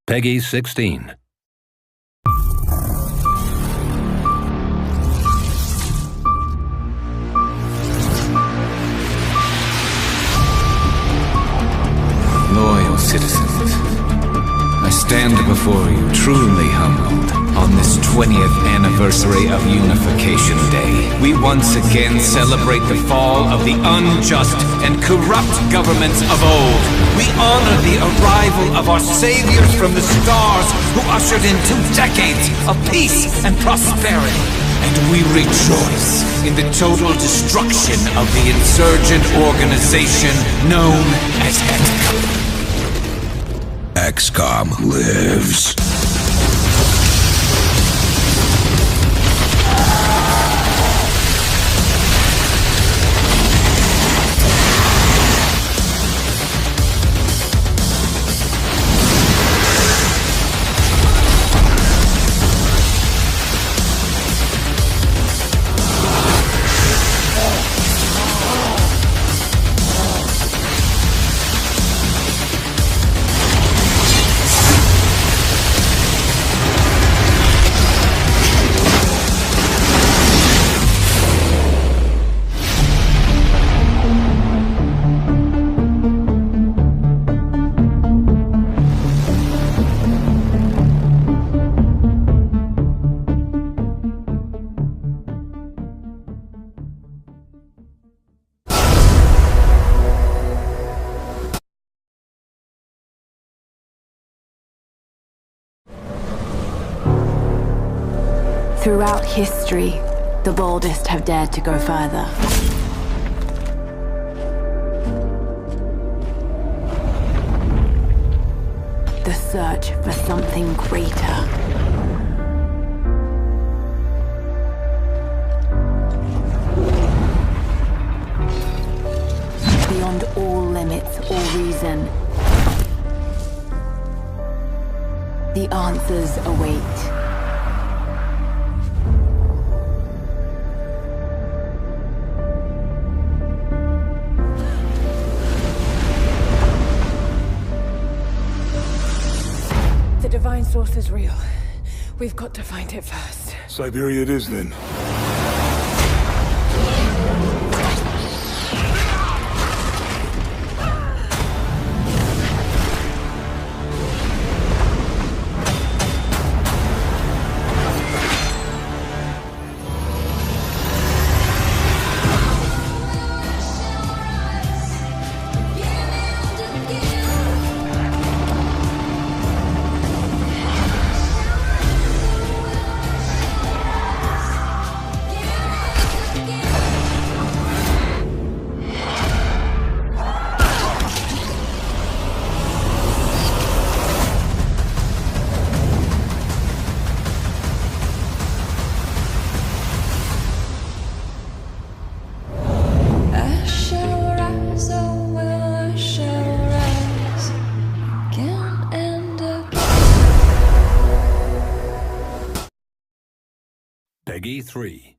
Peggy 16. Loyal citizens, I stand before you truly humbled on this 20th anniversary of Unification Day. We once again celebrate the fall of the unjust and corrupt governments of old. We honor the arrival of our saviors from the stars who ushered in 2 decades of peace and prosperity. And we rejoice in the total destruction of the insurgent organization known as XCOM. XCOM lives. Throughout history, the boldest have dared to go further. The search for something greater. Beyond all limits or reason. The answers await. The divine source is real. We've got to find it first. Siberia it is, then. Peggy 3.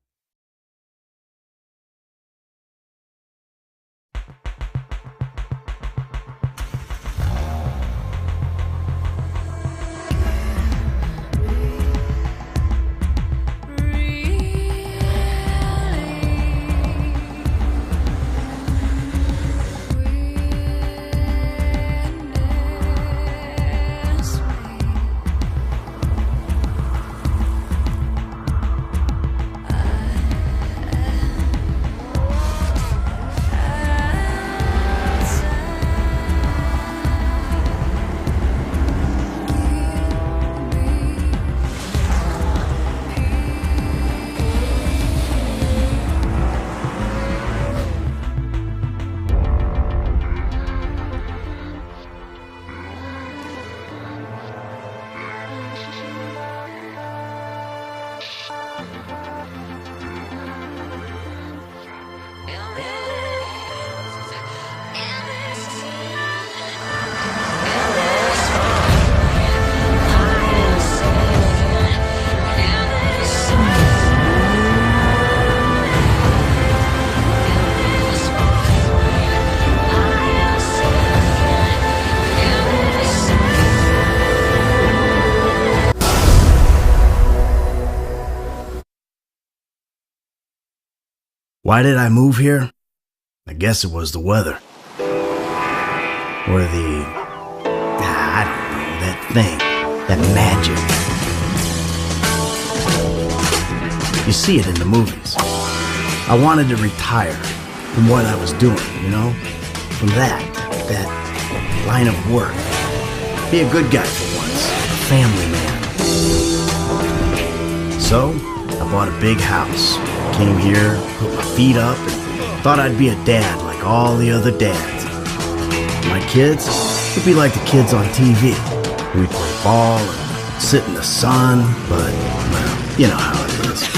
Why did I move here? I guess it was the weather. Or the... I don't know, that thing. That magic. You see it in the movies. I wanted to retire from what I was doing, you know? From that line of work. Be a good guy for once. A family man. So, I bought a big house. Came here, put my feet up, and thought I'd be a dad like all the other dads. My kids would be like the kids on TV. We'd play ball and sit in the sun, but, well, you know how it is.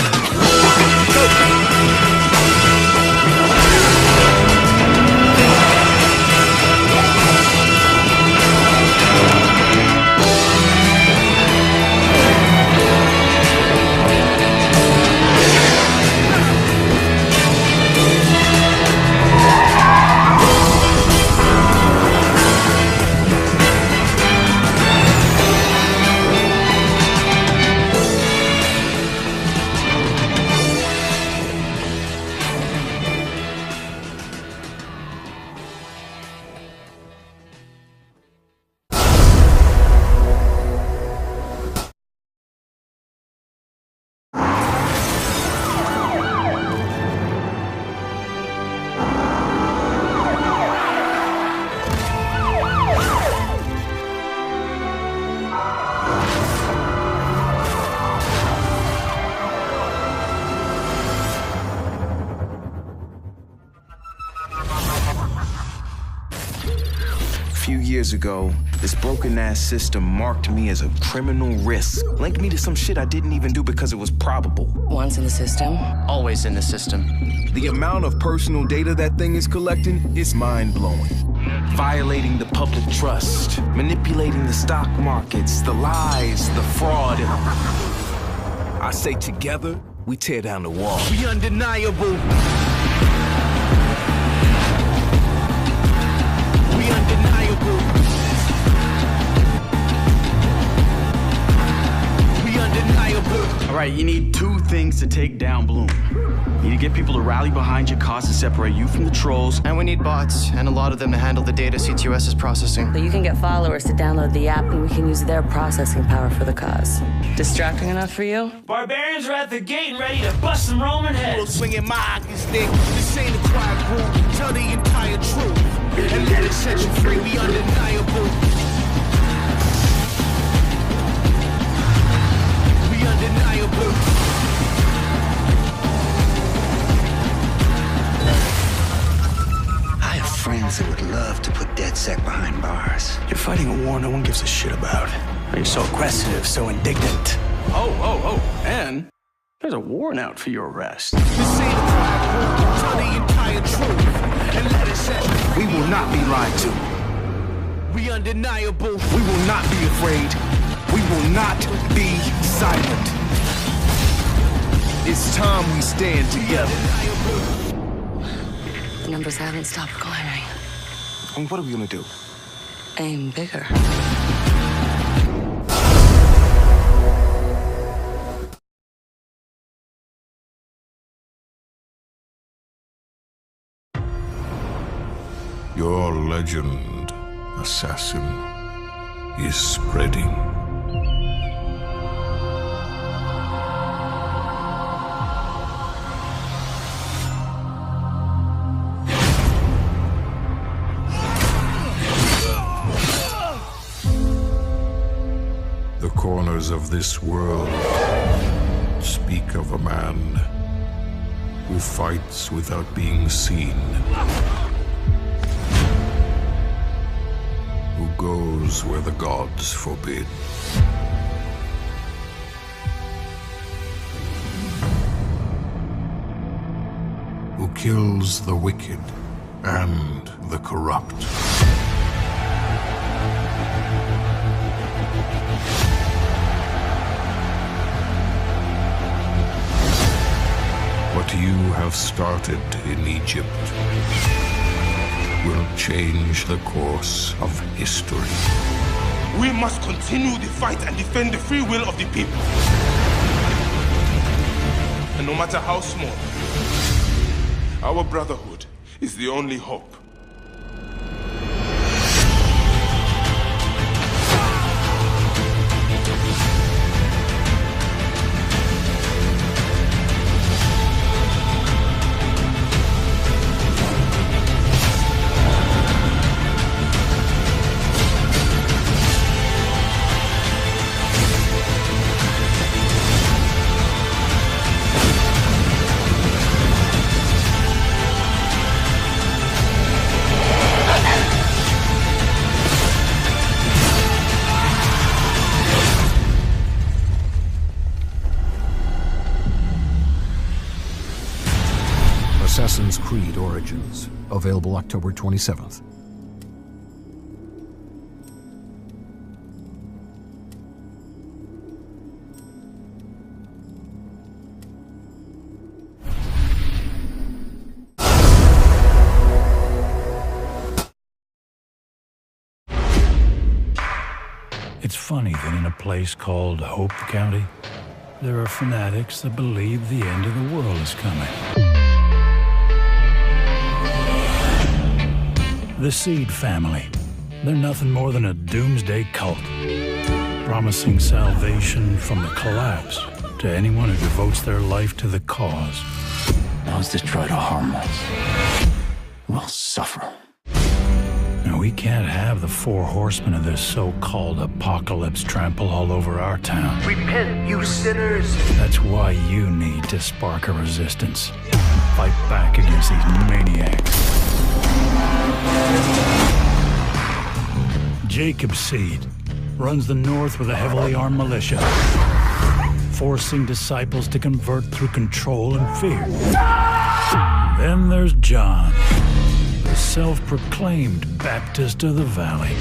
Years ago, this broken-ass system marked me as a criminal risk. Linked me to some shit I didn't even do because it was probable. Once in the system, always in the system. The amount of personal data that thing is collecting is mind-blowing. Violating the public trust, manipulating the stock markets, the lies, the fraud. I say together, we tear down the wall. We undeniable. We undeniable. We undeniable. All right, you need two things to take down Blume. You need to get people to rally behind your cause and separate you from the trolls. And we need bots, and a lot of them to handle the data CTOS is processing. But you can get followers to download the app, and we can use their processing power for the cause. Distracting enough for you? Barbarians are at the gate and ready to bust some Roman heads. Swinging my hockey stick. This ain't a quiet group. Tell the entire truth. And let it set you free. We undeniable. We undeniable. I have friends that would love to put DedSec behind bars. You're fighting a war no one gives a shit about. You're so aggressive, so indignant. Oh, and there's a warrant out for your arrest. This ain't a quiet group. Tell the entire truth. And let it set you free. We will not be lied to. We undeniable. We will not be afraid. We will not be silent. It's time we stand together. The numbers haven't stopped climbing. And what are we gonna do? Aim bigger. Your legend, assassin, is spreading. The corners of this world speak of a man who fights without being seen. Who goes where the gods forbid. Who kills the wicked and the corrupt. What you have started in Egypt will change the course of history. We must continue the fight and defend the free will of the people. And no matter how small, Our brotherhood is the only hope. Assassin's Creed Origins, available October 27th. It's funny that in a place called Hope County, there are fanatics that believe the end of the world is coming. The Seed family. They're nothing more than a doomsday cult, promising salvation from the collapse to anyone who devotes their life to the cause. Those that try to harm us will suffer. Now, we can't have the four horsemen of this so-called apocalypse trample all over our town. Repent, you sinners! That's why you need to spark a resistance. Fight back against these maniacs. Jacob Seed runs the North with a heavily armed militia, forcing disciples to convert through control and fear. Then there's John, the self-proclaimed Baptist of the Valley,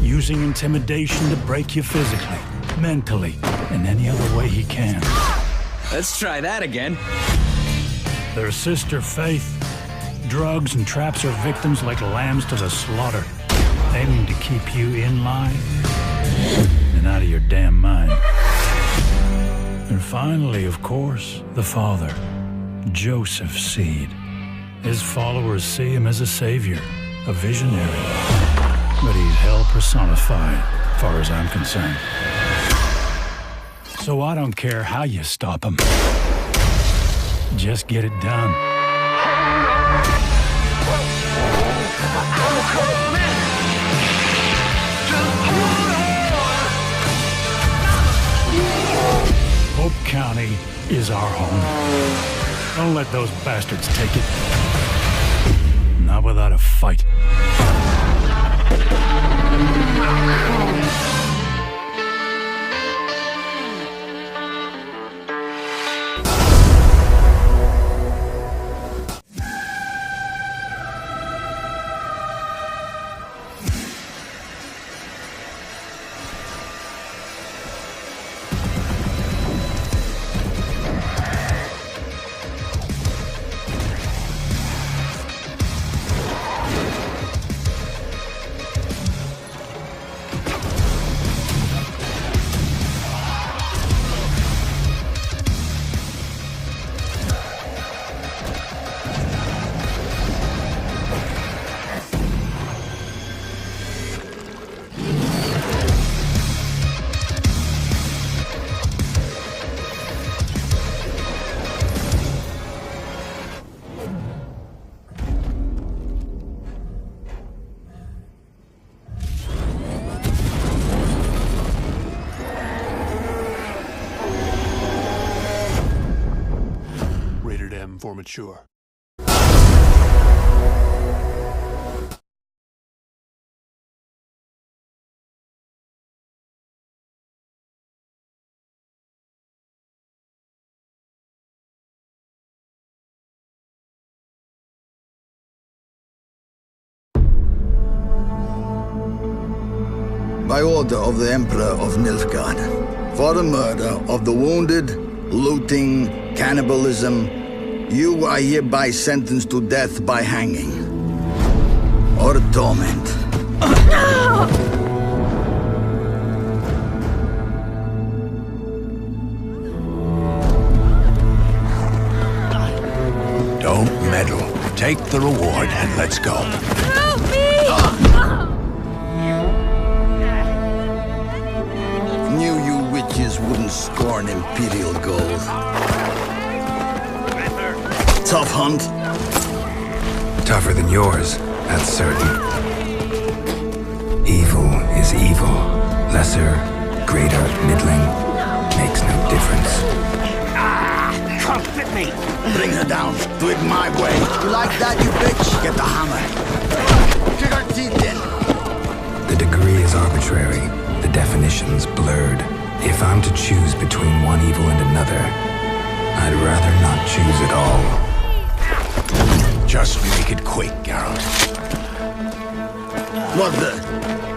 using intimidation to break you physically, mentally, and any other way he can. Let's try that again. Their sister Faith drugs and traps her victims like lambs to the slaughter, aiming to keep you in line and out of your damn mind. And finally, of course, the father, Joseph Seed. His followers see him as a savior, a visionary, but he's hell personified, as far as I'm concerned. So I don't care how you stop him. Just get it done. Hope County is our home. Don't let those bastards take it. Not without a fight. For mature. By order of the Emperor of Nilfgaard, for the murder of the wounded, looting, cannibalism, you are hereby sentenced to death by hanging or torment. Don't the reward and let's go. Help me! Knew you witches wouldn't scorn Imperial gold. Tough hunt. Tougher than yours, that's certain. Evil is evil. Lesser, greater, middling, makes no difference. Come fit me! Bring her down. Do it my way. You like that, you bitch? Get the hammer. Kick her teeth in. The degree is arbitrary, the definition's blurred. If I'm to choose between one evil and another, I'd rather not choose at all. Just make it quick, Geralt. What the?